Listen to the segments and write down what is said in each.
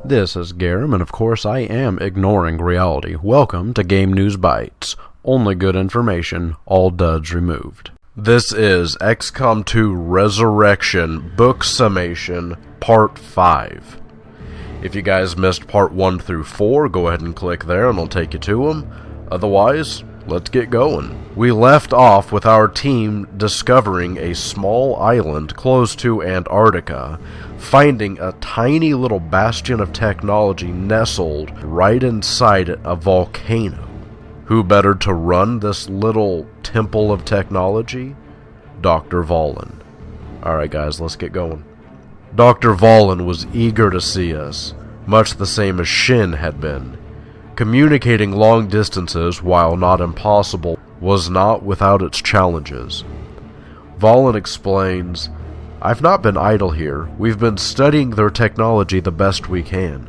This is Garum, and of course I am ignoring reality. Welcome to Game News Bites. Only good information, all duds removed. This is Xcom 2 Resurrection Book Summation Part 5. If you guys missed Part 1 through 4, go ahead and click there and I'll take you to them. Otherwise, let's get going. We left off with our team discovering a small island close to Antarctica, finding a tiny little bastion of technology nestled right inside a volcano. Who better to run this little temple of technology? Dr. Vahlen. Alright guys, let's get going. Dr. Vahlen was eager to see us, much the same as Shin had been. Communicating long distances, while not impossible, was not without its challenges. Vahlen explains, "I've not been idle here. We've been studying their technology the best we can,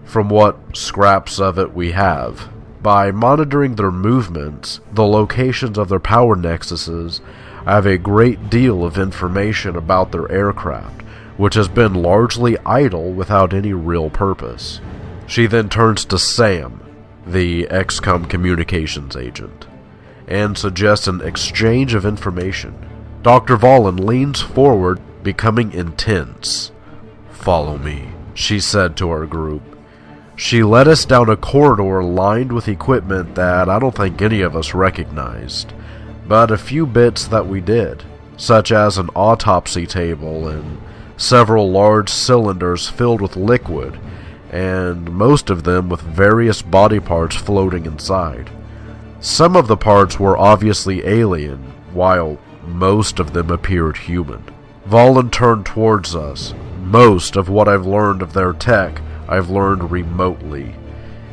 from what scraps of it we have. By monitoring their movements, the locations of their power nexuses, I have a great deal of information about their aircraft, which has been largely idle without any real purpose." She then turns to Sam, the Xcom communications agent, and suggests an exchange of information. Dr. Vahlen leans forward, becoming intense. "Follow me," she said to our group. She led us down a corridor lined with equipment that I don't think any of us recognized, but a few bits that we did, such as an autopsy table and several large cylinders filled with liquid, and most of them with various body parts floating inside. Some of the parts were obviously alien, while most of them appeared human. Vahlen turned towards us. "Most of what I've learned of their tech, I've learned remotely.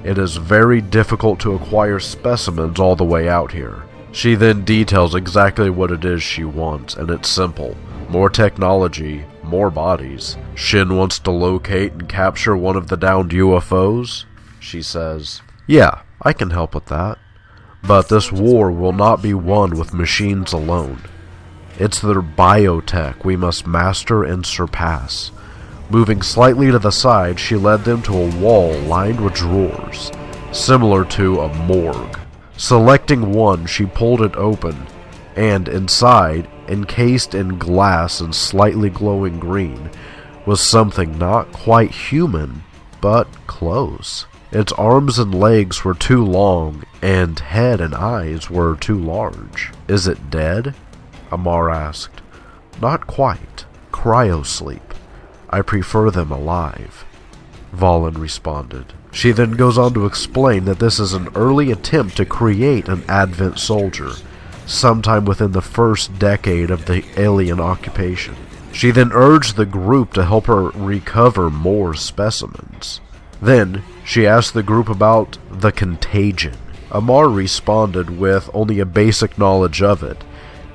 It is very difficult to acquire specimens all the way out here." She then details exactly what it is she wants, and it's simple. More technology, more bodies. Shin wants to locate and capture one of the downed UFOs. She says, "Yeah, I can help with that. But this war will not be won with machines alone. It's their biotech we must master and surpass." Moving slightly to the side, she led them to a wall lined with drawers, similar to a morgue. Selecting one, she pulled it open, and inside, encased in glass and slightly glowing green, was something not quite human, but close. Its arms and legs were too long, and head and eyes were too large. "Is it dead?" Amar asked. "Not quite. Cryosleep. I prefer them alive," Vahlen responded. She then goes on to explain that this is an early attempt to create an Advent soldier, sometime within the first decade of the alien occupation. She then urged the group to help her recover more specimens. Then, she asked the group about the contagion. Amar responded with only a basic knowledge of it,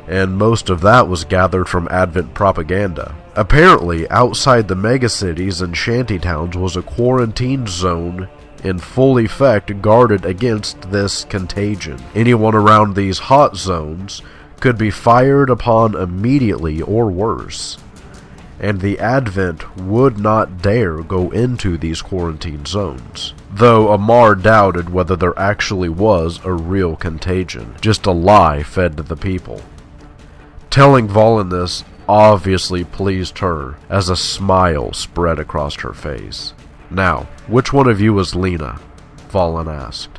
and most of that was gathered from Advent propaganda. Apparently, outside the megacities and shantytowns was a quarantine zone in full effect guarded against this contagion. Anyone around these hot zones could be fired upon immediately or worse, and the Advent would not dare go into these quarantine zones. Though Amar doubted whether there actually was a real contagion, just a lie fed to the people. Telling Vahlen this obviously pleased her, as a smile spread across her face. "Now, which one of you is Lena?" Vahlen asked.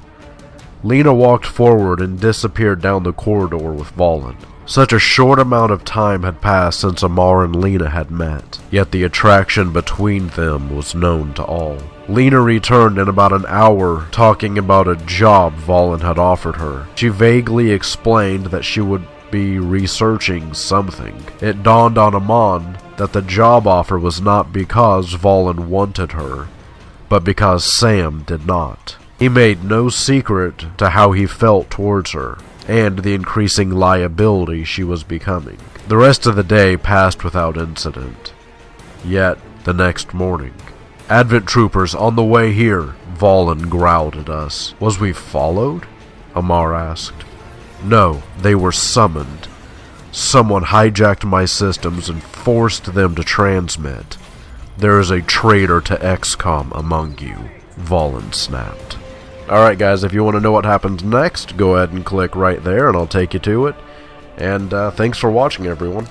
Lena walked forward and disappeared down the corridor with Vahlen. Such a short amount of time had passed since Amar and Lena had met, yet the attraction between them was known to all. Lena returned in about an hour, talking about a job Vahlen had offered her. She vaguely explained that she would be researching something. It dawned on Amon that the job offer was not because Vahlen wanted her, but because Sam did not. He made no secret to how he felt towards her, and the increasing liability she was becoming. The rest of the day passed without incident. Yet, the next morning, "Advent troopers on the way here," Vahlen growled at us. "Was we followed?" Amar asked. "No, they were summoned. Someone hijacked my systems and forced them to transmit. There is a traitor to Xcom among you. Valen snapped. Alright guys, if you want to know what happens next, go ahead and click right there and I'll take you to it. And thanks for watching, everyone.